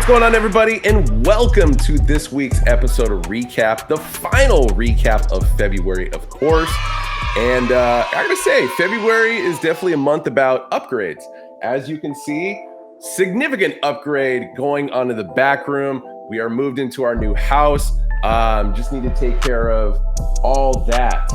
going on, everybody, and welcome to this week's episode of ReCap, the final recap of February, of course. And I gotta say, February is definitely a month about upgrades. As you can see, significant upgrade going on in the back room. We are moved into our new house. Just need to take care of all that,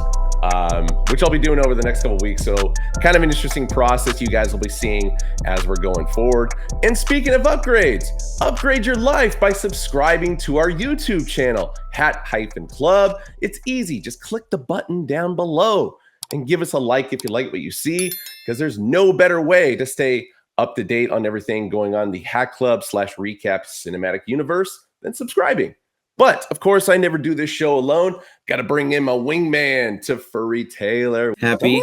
which I'll be doing over the next couple weeks. So kind of an interesting process you guys will be seeing as we're going forward. And speaking of upgrades, upgrade your life by subscribing to our YouTube channel, Hat-Club. It's easy. Just click the button down below and give us a like if you like what you see, because there's no better way to stay up to date on everything going on in the Hat Club / Recap cinematic universe than subscribing. But of course, I never do this show alone. Got to bring in my wingman to Furry Taylor. Happy,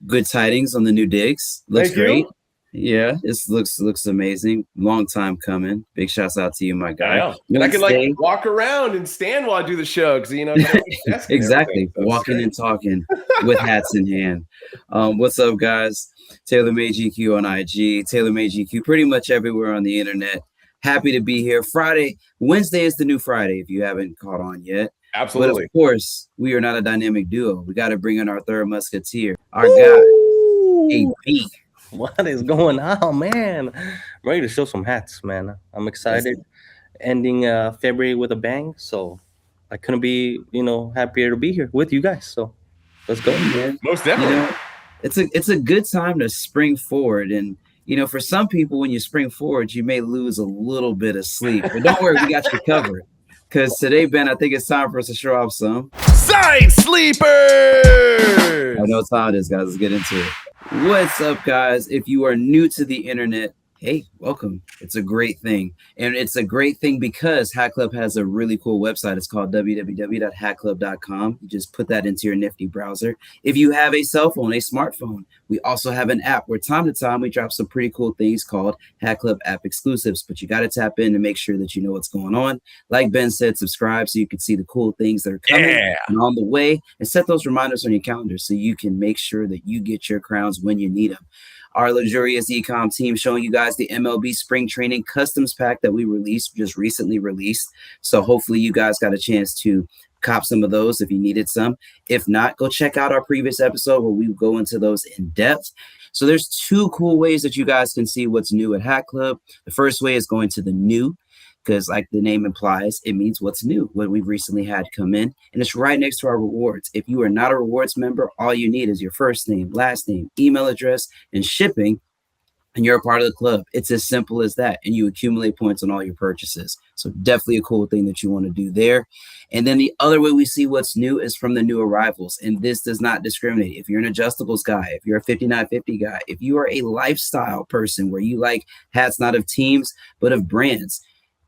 good tidings on the new digs. Looks great. Yeah, it looks amazing. Long time coming. Big shouts out to you, my guy. And I can walk around and stand while I do the show because exactly. Walking and talking with hats in hand. What's up, guys? Taylor Made GQ on IG. Taylor Made GQ pretty much everywhere on the internet. Happy to be here. Wednesday is the new Friday, if you haven't caught on yet. Absolutely. But of course, we are not a dynamic duo. We got to bring in our third musketeer, our guy, AB. What is going on, man? I'm ready to show some hats, man. I'm excited. Ending February with a bang. So I couldn't be, happier to be here with you guys. So let's go, man. Most definitely. It's a good time to spring forward. And for some people, when you spring forward, you may lose a little bit of sleep. But don't worry, we got you covered. Because today, Ben, I think it's time for us to show off some Side Sleepers! I know what time it is, guys. Let's get into it. What's up, guys? If you are new to the internet, hey, welcome. It's a great thing. And it's a great thing because Hat Club has a really cool website. It's called www.hatclub.com. You just put that into your nifty browser. If you have a cell phone, a smartphone, we also have an app where time to time we drop some pretty cool things called Hat Club app exclusives. But you got to tap in to make sure that you know what's going on. Like Ben said, subscribe so you can see the cool things that are coming and on the way, and set those reminders on your calendar so you can make sure that you get your crowns when you need them. Our luxurious e-com team showing you guys the MLB Spring Training Customs Pack that we just recently released. So hopefully you guys got a chance to cop some of those if you needed some. If not, go check out our previous episode where we go into those in depth. So there's two cool ways that you guys can see what's new at Hat Club. The first way is going to the new, because like the name implies, it means what's new, what we've recently had come in. And it's right next to our rewards. If you are not a rewards member, all you need is your first name, last name, email address, and shipping, and you're a part of the club. It's as simple as that. And you accumulate points on all your purchases. So definitely a cool thing that you want to do there. And then the other way we see what's new is from the new arrivals. And this does not discriminate. If you're an adjustables guy, if you're a 5950 guy, if you are a lifestyle person where you like hats not of teams, but of brands,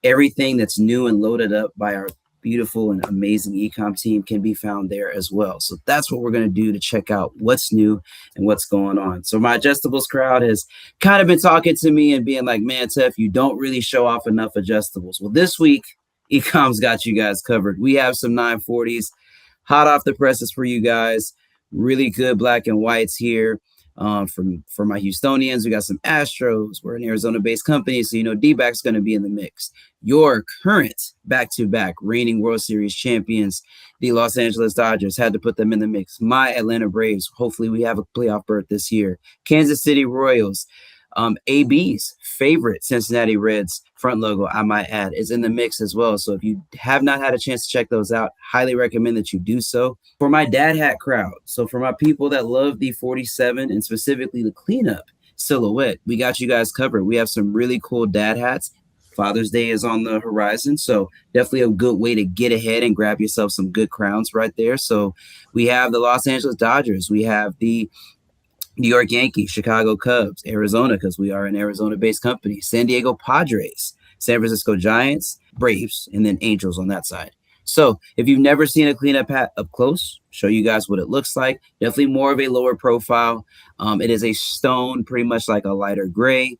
everything that's new and loaded up by our beautiful and amazing ecom team can be found there as well. So that's what we're going to do to check out what's new and what's going on. So my adjustables crowd has kind of been talking to me and being like, man, Tef, you don't really show off enough adjustables. Well, this week, ecom's got you guys covered. We have some 940s hot off the presses for you guys. Really good black and whites here. For my Houstonians, we got some Astros. We're an Arizona-based company, so D-back's going to be in the mix. Your current back-to-back reigning World Series champions, the Los Angeles Dodgers, had to put them in the mix. My Atlanta Braves, hopefully we have a playoff berth this year. Kansas City Royals, AB's favorite Cincinnati Reds front logo, I might add, is in the mix as well. So if you have not had a chance to check those out, highly recommend that you do so. For my dad hat crowd, so for my people that love the 47 and specifically the cleanup silhouette, we got you guys covered. We have some really cool dad hats. Father's Day is on the horizon, so definitely a good way to get ahead and grab yourself some good crowns right there. So we have the Los Angeles Dodgers. We have the New York Yankees, Chicago Cubs, Arizona, because we are an Arizona-based company, San Diego Padres, San Francisco Giants, Braves, and then Angels on that side. So if you've never seen a cleanup hat up close, show you guys what it looks like. Definitely more of a lower profile. It is a stone, pretty much like a lighter gray.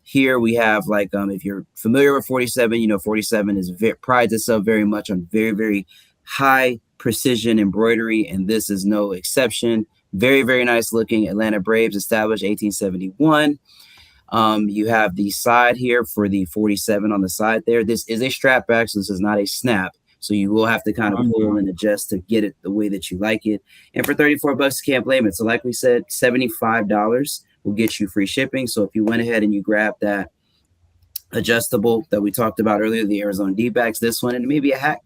Here we have if you're familiar with 47, 47 prides itself very much on very, very high precision embroidery, and this is no exception. Very, very nice looking Atlanta Braves, established 1871. You have the side here for the 47 on the side there. This is a strap back, so this is not a snap. So you will have to kind of pull and adjust to get it the way that you like it. And for 34 bucks, you can't blame it. So like we said, $75 will get you free shipping. So if you went ahead and you grabbed that adjustable that we talked about earlier, the Arizona D-backs, this one, and maybe a hat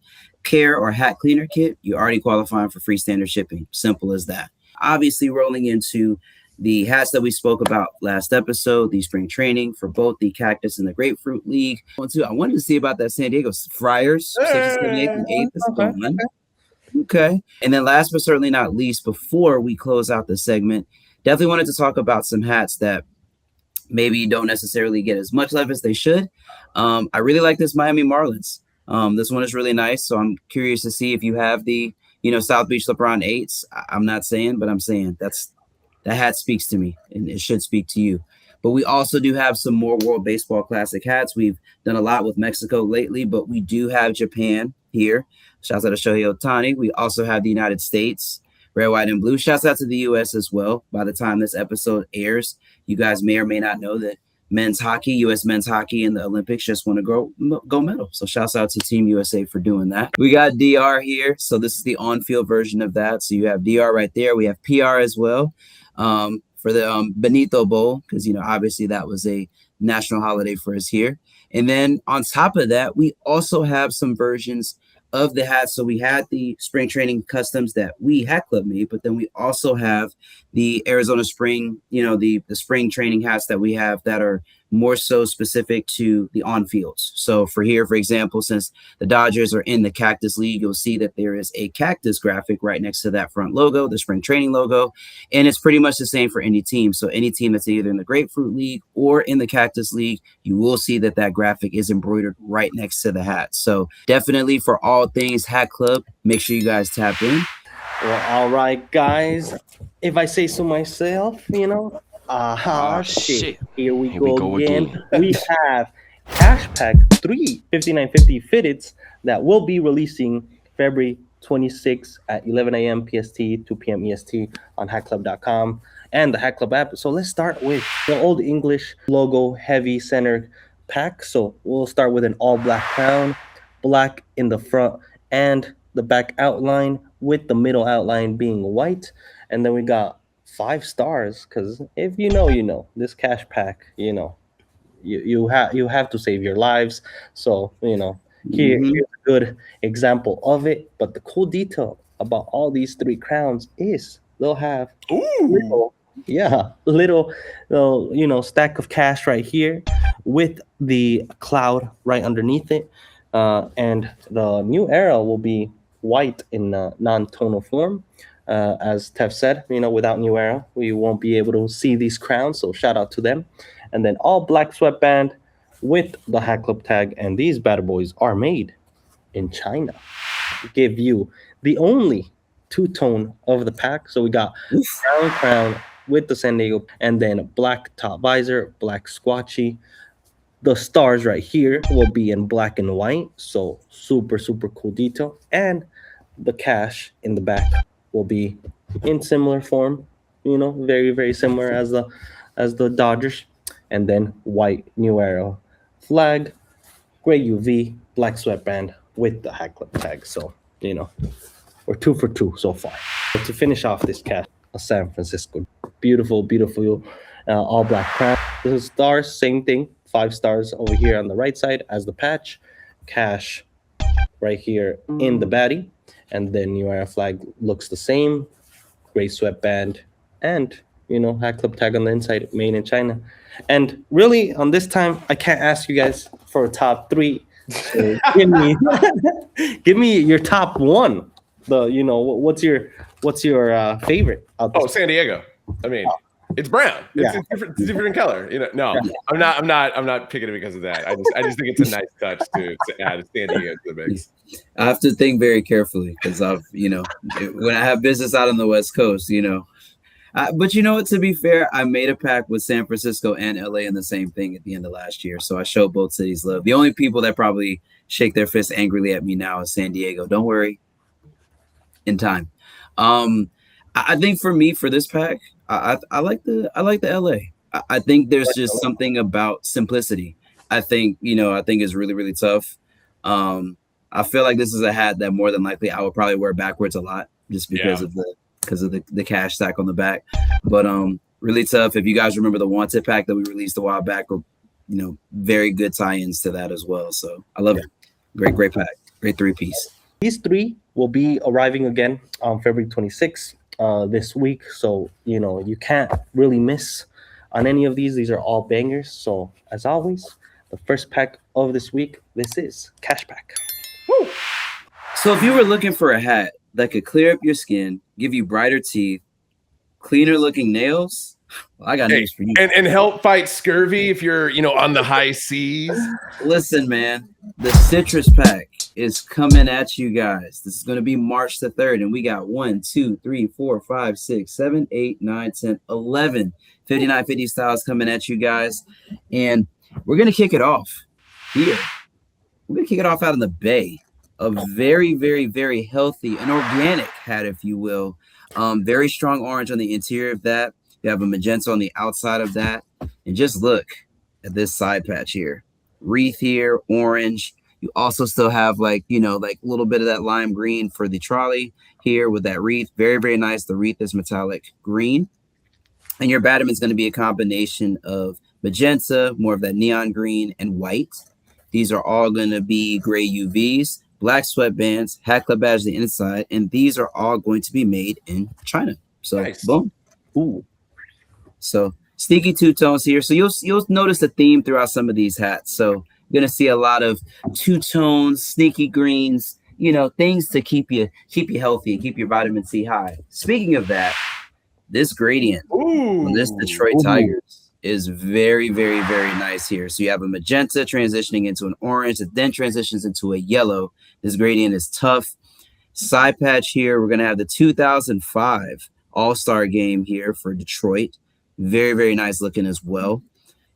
care or hat cleaner kit, you're already qualifying for free standard shipping. Simple as that. Obviously, rolling into the hats that we spoke about last episode, the spring training for both the Cactus and the Grapefruit League. I wanted to see about that San Diego Friars, 6th, 7th, and 8th is gone. Okay. And then last but certainly not least, before we close out the segment, definitely wanted to talk about some hats that maybe don't necessarily get as much love as they should. I really like this Miami Marlins. This one is really nice. So I'm curious to see if you have the, South Beach LeBron 8s. I'm not saying, but I'm saying that hat speaks to me, and it should speak to you. But we also do have some more World Baseball Classic hats. We've done a lot with Mexico lately, but we do have Japan here. Shouts out to Shohei Ohtani. We also have the United States, red, white, and blue. Shouts out to the U.S. as well. By the time this episode airs, you guys may or may not know that men's hockey, U.S. men's hockey in the Olympics just won a gold medal. So shouts out to Team USA for doing that. We got DR here. So this is the on-field version of that. So you have DR right there. We have PR as well. For the Benito Bowl, because obviously that was a national holiday for us here. And then on top of that, we also have some versions of the hats. So we had the spring training customs that we Hat Club made, but then we also have the Arizona spring, the spring training hats that we have that are more so specific to the on fields. So for here, for example, since the Dodgers are in the Cactus League, you'll see that there is a cactus graphic right next to that front logo, the spring training logo. And it's pretty much the same for any team. So any team that's either in the Grapefruit League or in the Cactus League, you will see that that graphic is embroidered right next to the hat. So definitely for all things Hat Club, make sure you guys tap in. Well, all right, guys. If I say so myself, shit. Here we go again. We have Cash Pack 3 5950 fitteds that will be releasing February 26 at 11 a.m. PST, 2 p.m. EST on hackclub.com and the Hack Club app. So let's start with the Old English logo heavy center pack. So we'll start with an all black crown, black in the front and the back outline, with the middle outline being white. And then we got 5 stars, because if you know this cash pack, you have to save your lives. So here's a good example of it. But the cool detail about all these 3 crowns is they'll have little stack of cash right here with the cloud right underneath it. And the new era will be white in non-tonal form. As Tev said, without New Era, we won't be able to see these crowns. So shout out to them. And then all black sweatband with the Hat Club tag. And these bad boys are made in China. Give you the only 2-tone of the pack. So we got crown with the San Diego, and then a black top visor, black squatchy. The stars right here will be in black and white. So super, super cool detail. And the cash in the back will be in similar form, very, very similar as the Dodgers. And then white New Era flag, gray UV, black sweatband with the Hat Club tag. So, we're 2 for 2 so far. But to finish off this cash, a San Francisco, beautiful, beautiful all black crown. The stars, same thing, 5 stars over here on the right side as the patch, cash right here in the baddie. And then New Era flag looks the same, gray sweatband, and Hat Club tag on the inside, made in China. And really, on this time, I can't ask you guys for a top 3. So give me your top 1. What's your favorite? San Diego. I mean, it's brown. It's different color. No, I'm not picking it because of that. I just think it's a nice touch to add San Diego to the mix. I have to think very carefully because when I have business out on the West Coast, but to be fair, I made a pact with San Francisco and LA in the same thing at the end of last year. So I showed both cities love. The only people that probably shake their fists angrily at me now is San Diego. Don't worry. In time. I think for me, for this pack, I like the LA. I think there's just something about simplicity. I think it's really, really tough. I feel like this is a hat that more than likely I would probably wear backwards a lot just because of the cash stack on the back. But really tough. If you guys remember the Wanted pack that we released a while back, or very good tie-ins to that as well. So I love it. Great pack. Great 3-piece. These 3 will be arriving again on February 26th this week. So, you can't really miss on any of these. These are all bangers. So, as always, the first pack of this week, this is Cash Pack. Woo! So if you were looking for a hat that could clear up your skin, give you brighter teeth, cleaner looking nails, well, I got news for you. And help fight scurvy if you're, on the high seas. Listen, man, the citrus pack is coming at you guys. This is going to be March the 3rd, and we got 1, 2, 3, 4, 5, 6, 7, 8, 9, 10, 11 5950 styles coming at you guys. And we're going to kick it off here. We're going to kick it off out in the Bay. A very, very, very healthy and organic hat, if you will. Very strong orange on the interior of that. You have a magenta on the outside of that. And just look at this side patch here. Wreath here, orange. You also still have like a little bit of that lime green for the trolley here with that wreath. Very, very nice. The wreath is metallic green. And your Batman is going to be a combination of magenta, more of that neon green, and white. These are all going to be gray UVs, black sweatbands, Hat Club badge on the inside, and these are all going to be made in China. So nice. Boom. Ooh. So sneaky two-tones here. So you'll notice a theme throughout some of these hats. So you're going to see a lot of two-tones, sneaky greens, things to keep you healthy and keep your vitamin C high. Speaking of that, this gradient on this Detroit Tigers is very, very, very nice here. So you have a magenta transitioning into an orange that then transitions into a yellow. This gradient is tough. Side patch here, we're going to have the 2005 All-Star game here for Detroit. Very, very nice looking as well.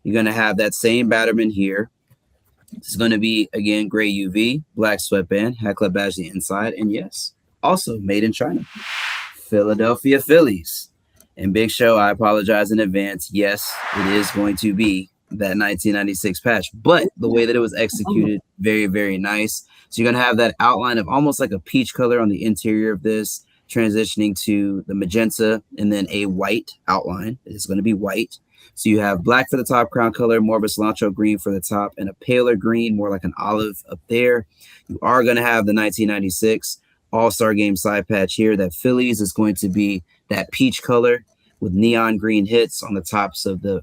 You're going to have that same Batterman here. This is going to be, again, gray UV, black sweatband, Hat Club badge on the inside, and yes, also made in China. Philadelphia Phillies. And Big Show, I apologize in advance. Yes, it is going to be that 1996 patch, but the way that it was executed, very, very nice. So you're going to have that outline of almost like a peach color on the interior of this, transitioning to the magenta and then a white outline. It's going to be white. So you have black for the top crown color, more of a cilantro green for the top, and a paler green, more like an olive up there. You are going to have the 1996 All-Star Game side patch here. That Phillies is going to be that peach color with neon green hits on the tops of the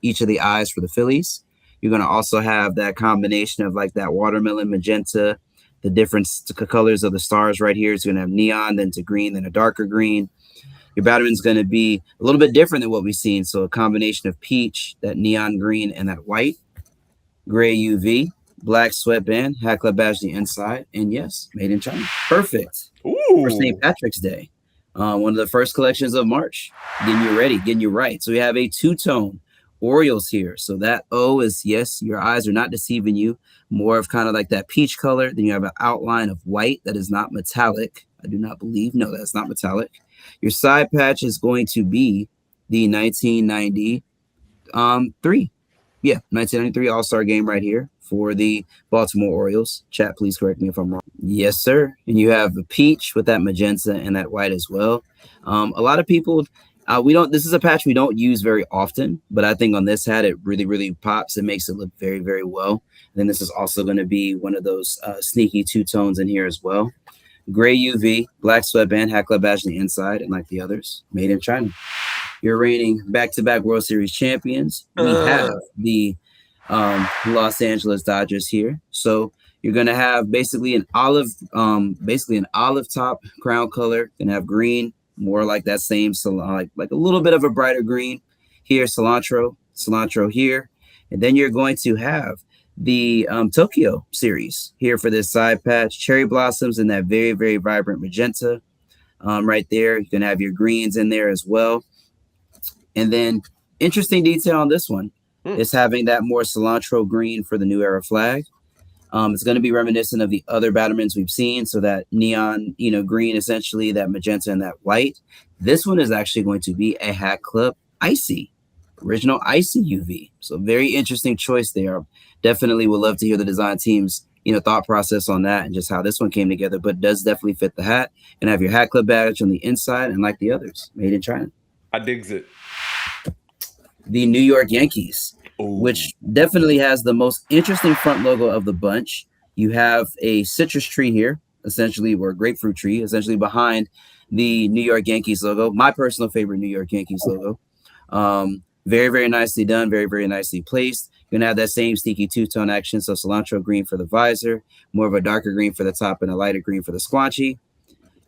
each of the eyes for the Phillies. You're going to also have that combination of like that watermelon magenta, the different colors of the stars right here. It's going to have neon, then to green, then a darker green. Your Batterman's going to be a little bit different than what we've seen. So a combination of peach, that neon green, and that white. Gray UV, black sweatband, Hat Club badge on the inside, and yes, made in China. Perfect. For St. Patrick's Day. One of the first collections of March. Getting you ready, getting you right. So we have a two-tone Orioles here. So that O is, yes, your eyes are not deceiving you. More of kind of like that peach color. Then you have an outline of white that is not metallic. I do not believe. No, that's not metallic. Your side patch is going to be the 1993. Yeah, 1993 All-Star game right here for the Baltimore Orioles. Chat, please correct me if I'm wrong. Yes, sir. And you have the peach with that magenta and that white as well. A lot of people, this is a patch we don't use very often, but I think on this hat, it really, really pops. It makes it look very, very well. And then this is also going to be one of those sneaky two-tones in here as well. Gray UV, black sweatband, Hat Club badge on the inside, and like the others, made in China. You're reigning back-to-back World Series champions. We have the Los Angeles Dodgers here. So you're going to have basically an olive top crown color. Going to have green, more like that same, like a little bit of a brighter green here, cilantro here. And then you're going to have the Tokyo series here for this side patch. Cherry blossoms and that very, very vibrant magenta right there. You're going to have your greens in there as well. And then interesting detail on this one is having that more cilantro green for the New Era flag. It's going to be reminiscent of the other Battermans we've seen. So that neon, green, essentially, that magenta and that white. This one is actually going to be a Hat Club icy. original icy UV. So very interesting choice there. Definitely would love to hear the design team's thought process on that and just how this one came together, but does definitely fit the hat and have your hat club badge on the inside and like the others, made in China. I digs it. The New York Yankees, which definitely has the most interesting front logo of the bunch. You have a citrus tree here, essentially, or a grapefruit tree, essentially behind the New York Yankees logo. My personal favorite New York Yankees logo. Very, very nicely done. Very, very nicely placed. You're going to have that same sneaky two-tone action. So cilantro green for the visor, more of a darker green for the top and a lighter green for the squanchy.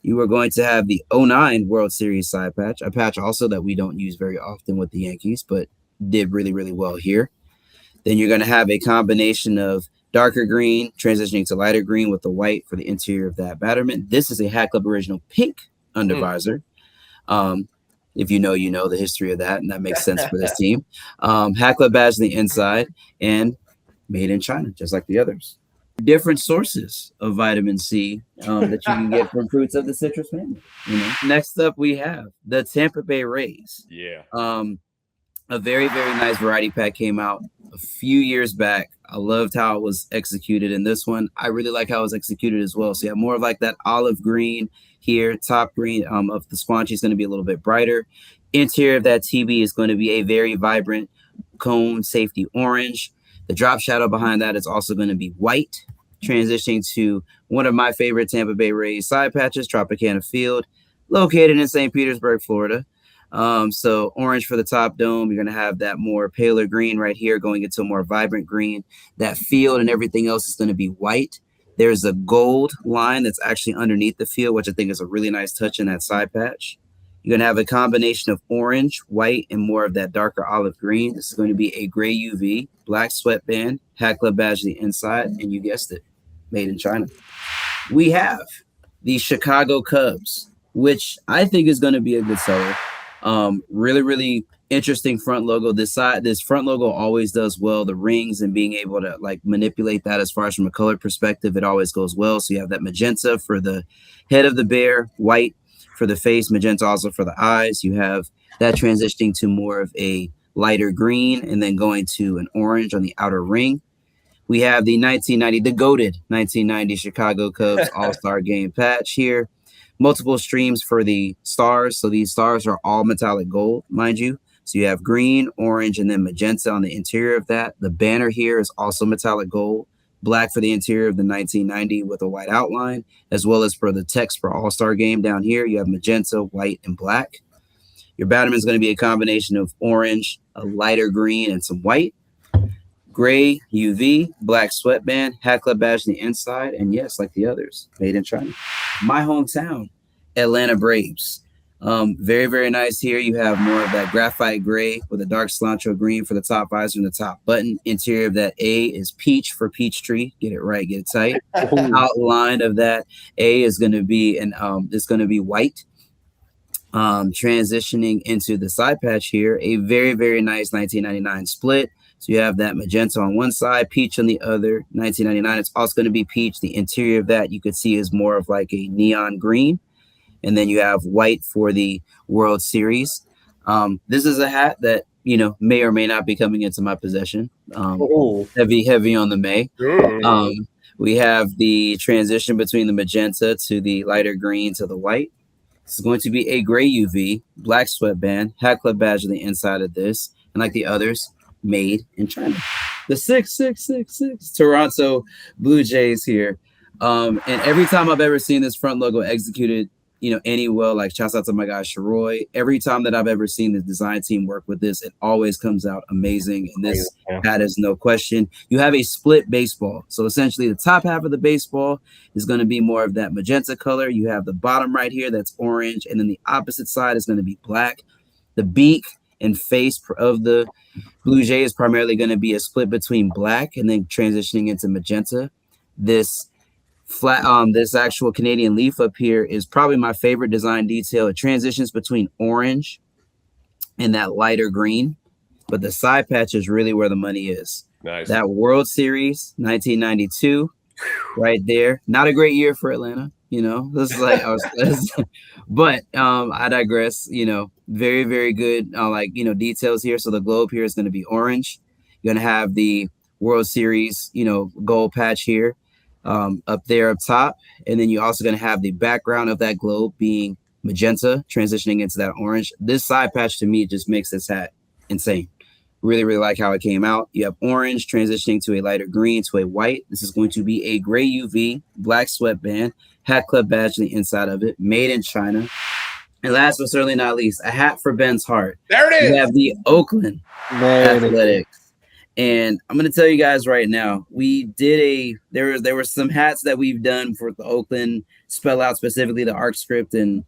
You are going to have the 09 World Series side patch, a patch also that we don't use very often with the Yankees, but did really, really well here. Then you're going to have a combination of darker green transitioning to lighter green with the white for the interior of that batterment. This is a Hat Club original pink under visor. If you know the history of that, and that makes sense for this team. Hat Club badge on the inside and made in China, just like the others. Different sources of vitamin C that you can get from fruits of the citrus family. Next up, we have the Tampa Bay Rays. Yeah. A very, very nice variety pack came out a few years back. I loved how it was executed in this one. I really like how it was executed as well. So you have more of like that olive green here. Top green of the squanchy is going to be a little bit brighter. Interior of that TB is going to be a very vibrant cone safety orange. The drop shadow behind that is also going to be white, transitioning to one of my favorite Tampa Bay Rays side patches, Tropicana Field, located in St. Petersburg, Florida. So orange for the top dome. You're going to have that more paler green right here going into a more vibrant green. That field and everything else is going to be white. There's a gold line that's actually underneath the field, which I think is a really nice touch in that side patch. You're going to have a combination of orange, white, and more of that darker olive green. This is going to be a gray UV, black sweatband, Hat Club badge on the inside, and you guessed it, made in China. We have the Chicago Cubs, which I think is going to be a good seller. Really, really interesting front logo. This front logo always does well. The rings and being able to like manipulate that as far as from a color perspective, it always goes well. So you have that magenta for the head of the bear, white for the face, magenta also for the eyes. You have that transitioning to more of a lighter green and then going to an orange on the outer ring. We have the 1990, the goated 1990 Chicago Cubs All-Star Game patch here. Multiple streams for the stars. So these stars are all metallic gold, mind you. So you have green, orange, and then magenta on the interior of that. The banner here is also metallic gold. Black for the interior of the 1990 with a white outline, as well as for the text for All-Star Game down here. You have magenta, white, and black. Your batterman is going to be a combination of orange, a lighter green, and some white. Gray UV, black sweatband, Hat Club badge on the inside, and yes, like the others, made in China. My hometown, Atlanta Braves. Very, very nice here. You have more of that graphite gray with a dark cilantro green for the top visor and the top button. Interior of that A is peach for peach tree. Get it right, get it tight. Outline of that A is going to be white. Transitioning into the side patch here, a very, very nice 1999 split. So you have that magenta on one side, peach on the other. 1999, it's also going to be peach. The interior of that you could see is more of like a neon green. And then you have white for the World Series. This is a hat that, may or may not be coming into my possession. Heavy on the may. We have the transition between the magenta to the lighter green to the white. This is going to be a gray UV, black sweatband, Hat Club badge on the inside of this. And like the others, made in China. The 6666 Toronto Blue Jays here. And every time I've ever seen this front logo executed, like shouts out to my guy Sharoy. Every time that I've ever seen the design team work with this, it always comes out amazing. And this hat is no question. You have a split baseball. So essentially the top half of the baseball is going to be more of that magenta color. You have the bottom right here that's orange. And then the opposite side is going to be black. The beak and face of the Blue Jay is primarily going to be a split between black and then transitioning into magenta. This this actual Canadian leaf up here is probably my favorite design detail. It transitions between orange and that lighter green, but the side patch is really where the money is. Nice. That World Series 1992 right there. Not a great year for Atlanta. This is like, but I digress. Very, very good, details here. So the globe here is going to be orange. You're going to have the World Series, gold patch here up there up top. And then you're also going to have the background of that globe being magenta, transitioning into that orange. This side patch to me just makes this hat insane. Really, really like how it came out. You have orange transitioning to a lighter green to a white. This is going to be a gray UV, black sweatband, Hat Club badge on the inside of it, made in China. And last but certainly not least, a hat for Ben's heart. There it is. We have the Oakland Athletics. And I'm going to tell you guys right now, we did there were some hats that we've done for the Oakland, spell out specifically the ARC script, and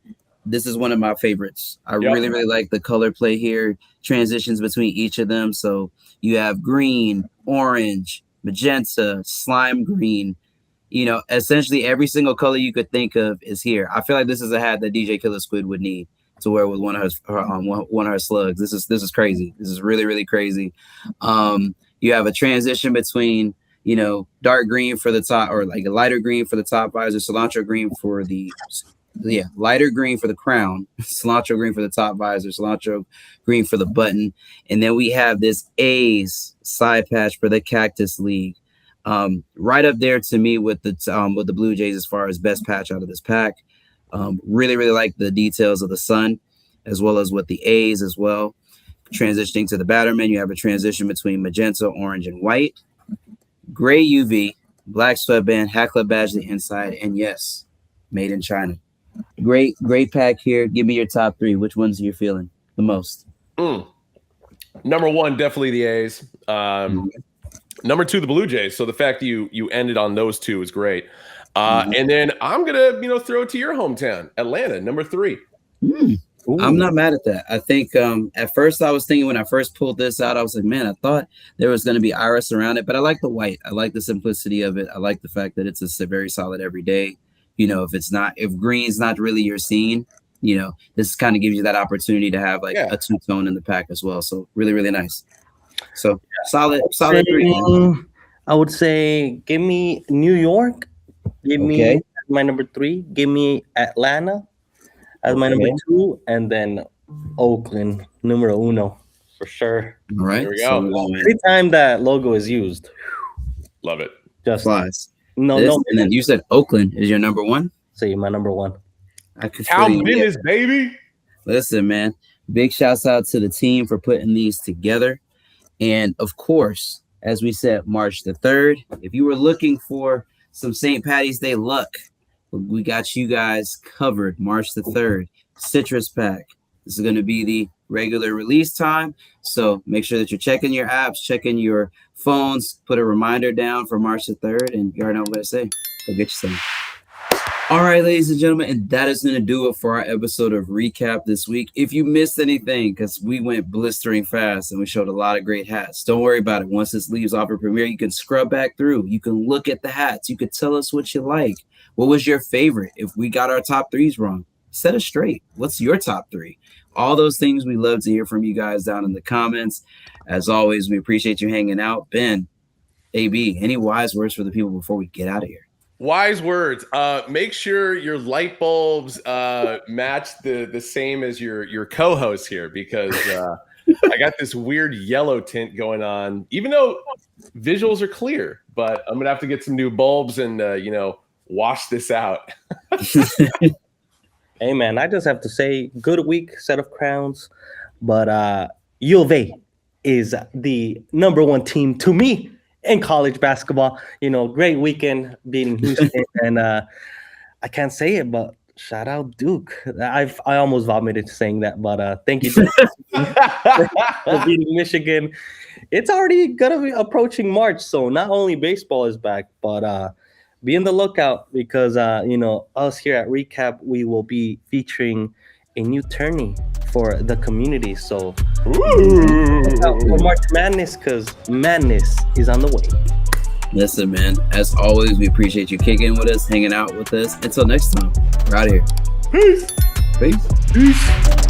this is one of my favorites. I really, really like the color play here, transitions between each of them. So you have green, orange, magenta, slime green. Essentially every single color you could think of is here. I feel like this is a hat that DJ Killer Squid would need to wear with one of her slugs. This is crazy. This is really, really crazy. You have a transition between dark green for the top, or like a lighter green for the top visor, cilantro green for the lighter green for the crown, cilantro green for the top visor, cilantro green for the button, and then we have this A's side patch for the Cactus League. Right up there to me with the Blue Jays as far as best patch out of this pack. Really, really like the details of the sun, as well as with the A's as well. Transitioning to the Batterman, you have a transition between magenta, orange, and white. Gray UV, black sweatband, Hat Club badge on the inside, and yes, made in China. Great pack here. Give me your top three. Which ones are you feeling the most? Number one, definitely the A's. Number two, the Blue Jays. So the fact that you ended on those two is great. And then I'm gonna throw it to your hometown, Atlanta, number three. I'm not mad at that. I think at first I was thinking when I first pulled this out, I was like, man, I thought there was going to be iris around it, but I like the white. I like the simplicity of it. I like the fact that it's a very solid everyday. If green's not really your scene, this kind of gives you that opportunity to have a two-tone in the pack as well. So really, really nice. So solid three. I would say give me New York. Give me my number three. Give me Atlanta as my number two, and then Oakland, numero uno, for sure. All right. Here we go. So, every time that logo is used, love it. Just flies. No. And then you said Oakland is your number one? Say my number one. How business, baby. Listen, man. Big shouts out to the team for putting these together. And of course, as we said, March the 3rd, if you were looking for some St. Patty's Day luck, we got you guys covered. March the 3rd, Citrus Pack. This is going to be the regular release time. So make sure that you're checking your apps, checking your phones, put a reminder down for March the 3rd, and you already know what to say. Go get you some. All right, ladies and gentlemen, and that is going to do it for our episode of Recap this week. If you missed anything, because we went blistering fast and we showed a lot of great hats, don't worry about it. Once this leaves off of premiere, you can scrub back through. You can look at the hats. You can tell us what you like. What was your favorite? If we got our top threes wrong, set us straight. What's your top three? All those things, we love to hear from you guys down in the comments. As always, we appreciate you hanging out. Ben, AB, any wise words for the people before we get out of here? Wise words. Make sure your light bulbs match the same as your co-host here, because I got this weird yellow tint going on, even though visuals are clear. But I'm gonna have to get some new bulbs and wash this out. Hey man, I just have to say, good week, set of crowns, but U of A is the number one team to me in college basketball. Great weekend beating Houston, and I can't say it, but shout out Duke. I almost vomited saying that, but thank you for beating Michigan. It's already gonna be approaching March, so not only baseball is back, but be on the lookout, because us here at Recap, we will be featuring a new tourney for the community. So look out for March Madness, because madness is on the way. Listen, man, as always, we appreciate you kicking with us, hanging out with us. Until next time, we're out of here. Peace. Peace. Peace.